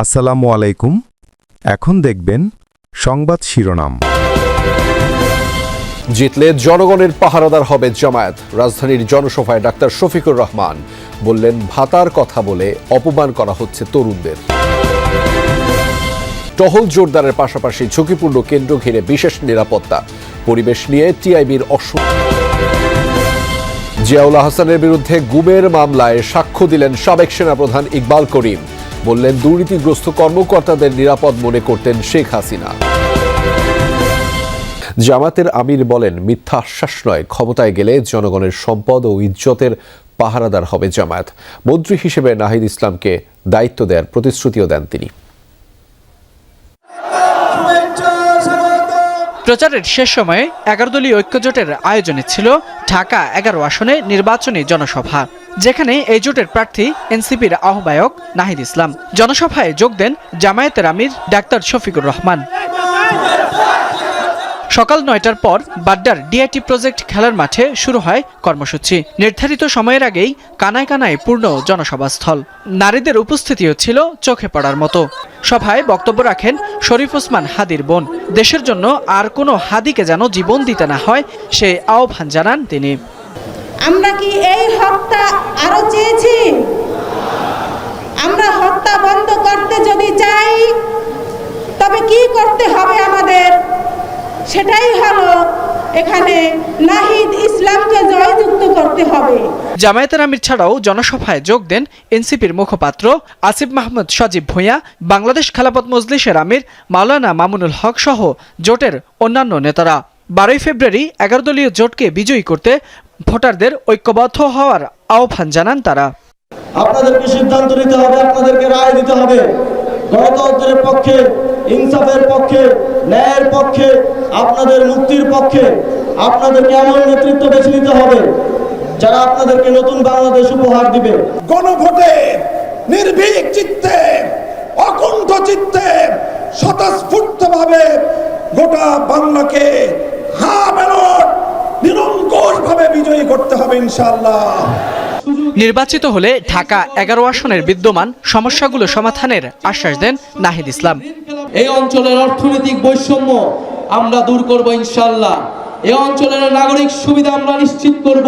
আসসালামু আলাইকুম। এখন দেখবেন সংবাদ শিরোনাম। জিতলে জনগণের পাহারাদার হবে জামায়াত। রাজধানীর জনসভায় ডাক্তার শফিকুর রহমান বললেন, ভাতার কথা বলে অপমান করা হচ্ছে তরুণদের। টহল জোরদারের পাশাপাশি ঝুঁকিপূর্ণ কেন্দ্র ঘিরে বিশেষ নিরাপত্তা। পরিবেশ নিয়ে টিআইবির জিয়াউল হাসানের বিরুদ্ধে গুমের মামলায় সাক্ষ্য দিলেন সাবেক সেনাপ্রধান ইকবাল করিম। বললেন, দুর্নীতিগ্রস্ত কর্মকর্তাদের নিরাপদ মনে করতেন শেখ হাসিনা। জামাতের আমির বলেন, মিথ্যা আশ্বাস নয়, ক্ষমতায় গেলে জনগণের সম্পদ ও ইজ্জতের পাহারাদার হবে জামায়াত। মন্ত্রী হিসেবে নাহিদ ইসলামকে দায়িত্ব দেওয়ার প্রতিশ্রুতিও দেন তিনি। প্রচারের শেষ সময়ে 11 দলীয় ঐক্যজোটের আয়োজনে ছিল ঢাকা 11 আসনে নির্বাচনী জনসভা, যেখানে এই জোটের প্রার্থী এনসিপির আহ্বায়ক নাহিদ ইসলাম। জনসভায় যোগ দেন জামায়াতের আমির ডাক্তার শফিকুর রহমান। সকাল 9টার পর বাড্ডার ডিআইটি প্রজেক্ট খেলার মাঠে শুরু হয় কর্মসূচি। নির্ধারিত সময়ের আগেই কানায় কানায় পূর্ণ জনসভাস্থল। নারীদের উপস্থিতিও ছিল চোখে পড়ার মতো। সভায় বক্তব্য রাখেন শরীফ ওসমান হাদির বোন। দেশের জন্য আর কোনো হাদিকে যেন জীবন দিতে না হয়, সে আহ্বান জানান তিনি। আমরা কি এই হত্যা আরো চেয়েছি? আমরা হত্যা বন্ধ করতে যদি চাই, তবে কি করতে হবে আমাদের? সেটাই হলো এখানে নাহিদ ইসলামকে জয়যুক্ত করতে হবে। জামায়াতের আমির ছাড়াও জনসভায় যোগ দেন এনসিপির মুখপাত্র আসিফ মাহমুদ সজীব ভূঁইয়া, বাংলাদেশ খেলাফত মজলিসের আমির মাওলানা মামুনুল হক সহ জোটের অন্যান্য নেতারা। 12 ফেব্রুয়ারি 11 দলীয় জোটকে বিজয়ী করতে ভোটারদের ঐক্যবদ্ধ হওয়ার আহ্বান জানান তারা। আপনাদেরকে সিদ্ধান্ত নিতে হবে, আপনাদেরকে রায় দিতে হবে। গণতন্ত্রের পক্ষে, ইনসাফের পক্ষে, ন্যায়ের পক্ষে, আপনাদের মুক্তির পক্ষে আপনাদেরকে এমন নেতৃত্ব বেছে নিতে হবে যারা আপনাদেরকে নতুন বাংলাদেশ উপহার দিবে। গণভোটে নির্ভীক চিত্তে, অকুণ্ঠ চিত্তে, স্বতঃস্ফূর্তভাবে গোটা বাংলাকে নিরঙ্কুশভাবে বিজয়ী করতে হবে ইনশাআল্লাহ। নির্বাচিত হলে ঢাকা 11 আসনের বিদ্যমান সমস্যাগুলো সমাধানের আশ্বাস দেন নাহিদ ইসলাম। এই অঞ্চলের অর্থনৈতিক বৈষম্য আমরা দূর করব ইনশাআল্লাহ। এই অঞ্চলের নাগরিক সুবিধা আমরা নিশ্চিত করব।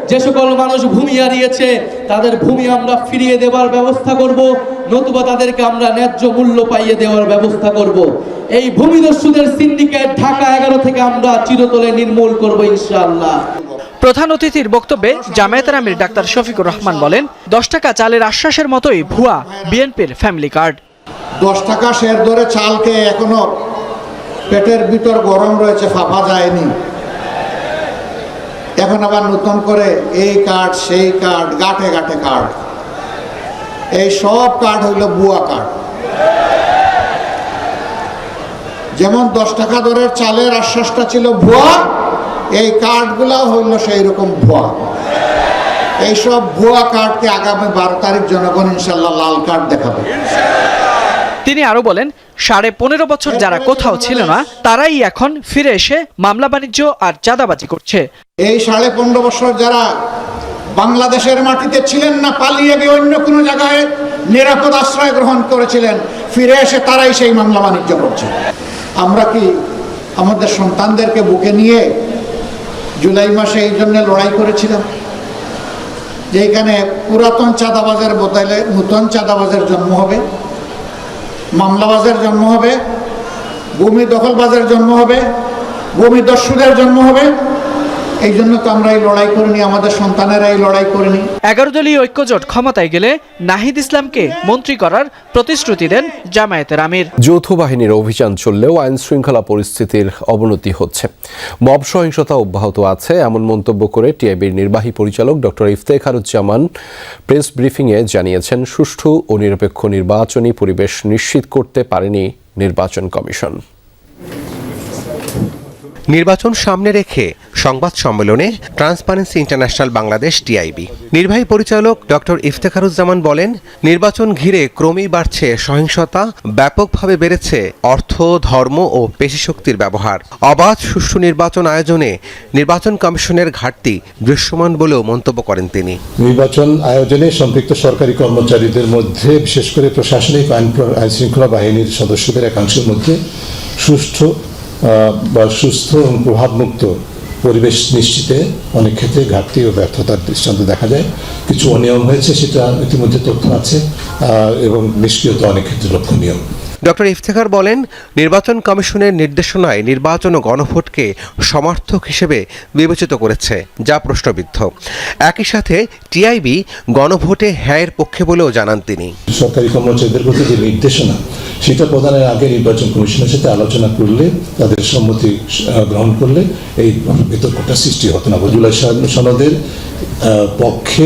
যে সকল মানুষ ভূমি হারিয়েছে তাদের ভূমি আমরা ফিরিয়ে দেওয়ার ব্যবস্থা করব, নতুবা তাদেরকে আমরা ন্যায্য মূল্য পাইয়ে দেওয়ার ব্যবস্থা করব। এই ভূমিদস্যুদের সিন্ডিকেট ঢাকা 11 থেকে আমরা চিরতরে নির্মূল করব ইনশাআল্লাহ। প্রধান অতিথির বক্তব্যে জামায়াতের আমির ডাক্তার শফিকুর রহমান বলেন, 10 টাকা চালের আশ্বাসের মতোই ভুয়া বিএনপির ফ্যামিলি কার্ড। 10 টাকা শের ধরে চালকে এখনো পেটের ভিতর গরম রয়েছে, ফাঁপা যায়নি। এখন আবার নতুন করে এই কার্ড সেই কার্ড, গাঁটে গাঁটে কার্ড, এই সব কার্ড হইল ভুয়া কার্ড। যেমন 10 টাকা দরের চালের আশ্বাসটা ছিল ভুয়া, এই কার্ডগুলা হইল সেই রকম ভুয়া। এইসব ভুয়া কার্ডকে আগামী 12 তারিখ জনগণ ইনশাল্লাহ লাল কার্ড দেখাবে। তিনি আরো বলেন, 15.5 বছর যারা কোথাও ছিল না তারাই এখন ফিরে এসে মামলা বাণিজ্য আর চাঁদাবাজি করছে। এই 15.5 বছর যারা বাংলাদেশের মাটিতে ছিলেন না, পালিয়ে গিয়ে অন্য কোনো জায়গায় নিরাপদ আশ্রয় গ্রহণ করেছিলেন, ফিরে এসে তারাই সেই মামলা বাণিজ্য করছে। আমরা কি আমাদের সন্তানদেরকে বুকে নিয়ে জুলাই মাসে এই জন্য লড়াই করেছিলাম যে এখানে পুরাতন চাঁদাবাজের বদলে নতুন চাঁদাবাজের জন্ম হবে, মামলাবাজের জন্ম হবে, ভূমি দখলবাজের জন্ম হবে, ভূমি দস্যুদের জন্ম হবে। এই জন্য তো আমরা এই লড়াই করিনি, আমাদের সন্তানেরা এই লড়াই করেনি। 11 দলীয় ঐক্যজোট ক্ষমতায় গেলে নাহিদ ইসলামকে মন্ত্রী করার প্রতিশ্রুতি দেন জামায়াতের আমির। যৌথ বাহিনীর অভিযান চললেও আইন শৃঙ্খলা পরিস্থিতির অবনতি হচ্ছে, মব সহিংসতা অব্যাহত আছে, এমন মন্তব্য করে টিআইবির নির্বাহী পরিচালক ডক্টর ইফতেখারুজ্জামান প্রেস ব্রিফিংয়ে জানিয়েছেন, সুষ্ঠু ও নিরপেক্ষ নির্বাচনী পরিবেশ নিশ্চিত করতে পারেনি নির্বাচন কমিশন। নির্বাচন সামনে রেখে সংবাদ সম্মেলনে ট্রান্সপারেন্সি ইন্টারন্যাশনাল বাংলাদেশ টিআইবি নির্বাহী পরিচালক ডক্টর ইফতেখারুজ্জামান বলেন, নির্বাচন ঘিরে ক্রমেই বাড়ছে সহিংসতা, ব্যাপকভাবে বেড়েছে অর্থ, ধর্ম ও পেশিশক্তির ব্যবহার। অবাধ সুষ্ঠু নির্বাচন আয়োজনে নির্বাচন কমিশনের ঘাটতি দৃশ্যমান বলেও মন্তব্য করেন তিনি। নির্বাচন আয়োজনে সম্পৃক্ত সরকারি কর্মচারীদের মধ্যে, বিশেষ করে প্রশাসনিক আইন শৃঙ্খলা বাহিনীর সদস্যদের একাংশের মধ্যে সুষ্ঠু বা সুস্থ এবং প্রভাবমুক্ত পরিবেশ নিশ্চিতে অনেক ক্ষেত্রে ঘাটতি ও ব্যর্থতার দৃষ্টান্ত দেখা যায়। কিছু অনিয়ম হয়েছে, সেটা ইতিমধ্যে তথ্য আছে, এবং নিষ্ক্রিয়তা অনেক ক্ষেত্রে লক্ষণীয়। ডক্টর ইফতেখার বলেন, নির্বাচন কমিশনের নির্দেশনায় নির্বাচন ও গণভোটকে সমার্থক হিসেবে বিবেচিত করেছে, যা প্রশ্নবিদ্ধ। একই সাথে টিআইবি গণভোটে হ্যাঁয়ের পক্ষে বলেও জানান তিনি। সরকারি কর্মচারীদের প্রতি যে নির্দেশনা, সেটা প্রদানের আগে নির্বাচন কমিশনের সাথে আলোচনা করলে, তাদের সম্মতি গ্রহণ করলে এই বিতর্কটা সৃষ্টি হতো না। জুলাই সনদের পক্ষে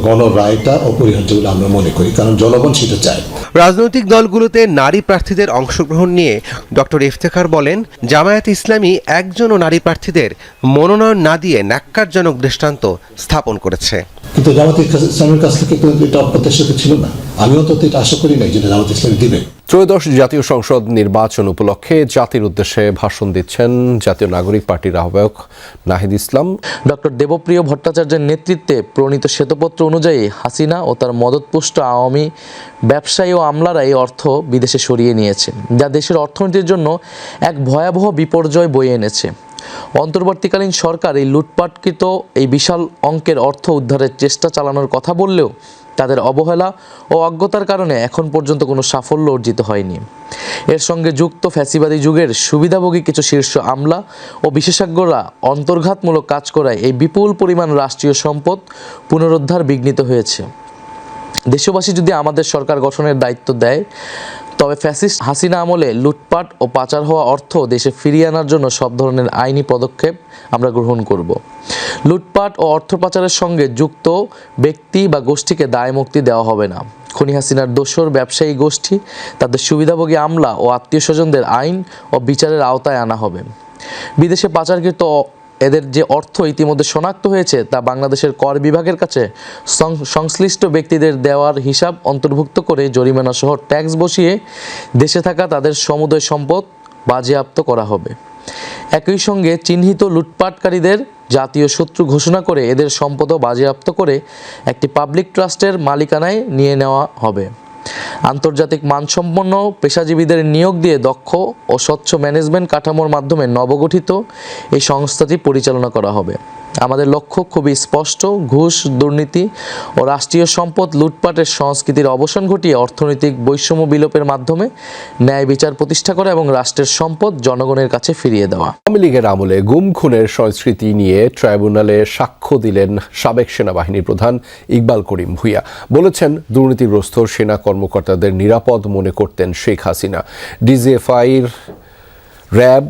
গণরায়টা অপরিহার্য বলে আমরা মনে করি, কারণ জনগণ সেটা চায়। রাজনৈতিক দলগুলোতে নারী প্রার্থীদের অংশগ্রহণ নিয়ে ডক্টর ইফতেখার বলেন, জামায়াত ইসলামী একজনও নারী প্রার্থীদের মনোনয়ন না দিয়ে ন্যাক্কারজনক দৃষ্টান্ত স্থাপন করেছে। কিন্তু জামায়াত ইসলামের কাছ থেকে এটা অপ্রত্যাশিত ছিল না। আমিও তো এটা আশা করি নাই যেটা জামায়াত ইসলামী দিবে। ত্রয়োদশ জাতীয় সংসদ নির্বাচন উপলক্ষে জাতির উদ্দেশ্যে ভাষণ দিচ্ছেন জাতীয় নাগরিক পার্টির আহ্বায়ক নাহিদ ইসলাম। ডক্টর দেবপ্রিয় ভট্টাচার্যের নেতৃত্বে প্রণীত শ্বেতপত্র অনুযায়ী হাসিনা ও তার মদতপুষ্ট আওয়ামী ব্যবসায়ী ও আমলারা এই অর্থ বিদেশে সরিয়ে নিয়েছে, যা দেশের অর্থনীতির জন্য এক ভয়াবহ বিপর্যয় বয়ে এনেছে। অন্তর্বর্তীকালীন সরকার এই লুটপাটকৃত এই বিশাল অঙ্কের অর্থ উদ্ধারের চেষ্টা চালানোর কথা বললেও তাদের অবহেলা ও অজ্ঞতার কারণে এখন পর্যন্ত কোনো সাফল্য অর্জিত হয়নি। এর সঙ্গে যুক্ত ফ্যাসিবাদী যুগের সুবিধাভোগী কিছু শীর্ষ আমলা ও বিশেষজ্ঞরা অন্তর্ঘাতমূলক কাজ করায় এই বিপুল পরিমাণ রাষ্ট্রীয় সম্পদ পুনরুদ্ধার বিঘ্নিত হয়েছে। দেশবাসী যদি আমাদের সরকার গঠনের দায়িত্ব দেয়, তবে ফ্যাসিস্ট হাসিনা আমলে লুটপাট ও পাচার হওয়া অর্থ দেশে ফিরিয়ে আনার জন্য সব ধরনের আইনি পদক্ষেপ আমরা গ্রহণ করব। লুটপাট ও অর্থ পাচারের সঙ্গে যুক্ত ব্যক্তি বা গোষ্ঠীকে দায়মুক্তি দেওয়া হবে না। খুনি হাসিনার দোসর ব্যবসায়ী গোষ্ঠী, তাদের সুবিধাভোগী আমলা ও আত্মীয় স্বজনদের আইন ও বিচারের আওতায় আনা হবে। বিদেশে পাচারকৃত এদের যে অর্থ ইতিমধ্যে শনাক্ত হয়েছে, তা বাংলাদেশের কর বিভাগের কাছে সংশ্লিষ্ট ব্যক্তিদের দেওয়ার হিসাব অন্তর্ভুক্ত করে জরিমানা সহ ট্যাক্স বসিয়ে দেশে থাকা তাদের সমুদয় সম্পদ বাজেয়াপ্ত করা হবে। একই সঙ্গে চিহ্নিত লুটপাটকারীদের জাতীয় শত্রু ঘোষণা করে এদের সম্পদও বাজেয়াপ্ত করে একটি পাবলিক ট্রাস্টের মালিকানায় নিয়ে নেওয়া হবে। আন্তর্জাতিক মানসম্পন্ন পেশাজীবীদের নিয়োগ দিয়ে দক্ষ ও স্বচ্ছ ম্যানেজমেন্ট কাঠামোর মাধ্যমে নবগঠিত এই সংস্থাটি পরিচালনা করা হবে। আমাদের লক্ষ্য খুবই স্পষ্ট, ঘুষ, দুর্নীতি ও রাষ্ট্রীয় সম্পদ লুটপাটের সংস্কৃতির অবসান ঘটিয়ে অর্থনৈতিক বৈষম্য বিলোপের মাধ্যমে ন্যায় বিচার প্রতিষ্ঠা করা এবং রাষ্ট্রের সম্পদ জনগণের কাছে ফিরিয়ে দেওয়া। আওয়ামী লীগের আমলে গুম খুনের সংস্কৃতি নিয়ে ট্রাইব্যুনালে সাক্ষ্য দিলেন সাবেক সেনাবাহিনীর প্রধান ইকবাল করিম ভূঁইয়া। বলেছেন, দুর্নীতিগ্রস্ত সেনা কর্মকর্তাদের নিরাপদ মনে করতেন শেখ হাসিনা। ডিজিএফআইর, র্যাব,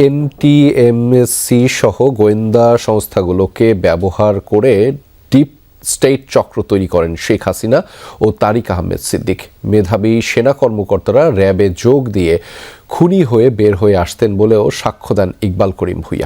এনটিএমসি সহ গোয়েন্দা সংস্থাগুলোকে ব্যবহার করে ডিপ স্টেট চক্র তৈরি করেন শেখ হাসিনা ও তারিক আহমেদ সিদ্দিক। মেধাবী সেনা কর্মকর্তারা র্যাবে যোগ দিয়ে খুনি হয়ে বের হয়ে আসতেন বলেও সাক্ষ্য দেন ইকবাল করিম ভূঁইয়া।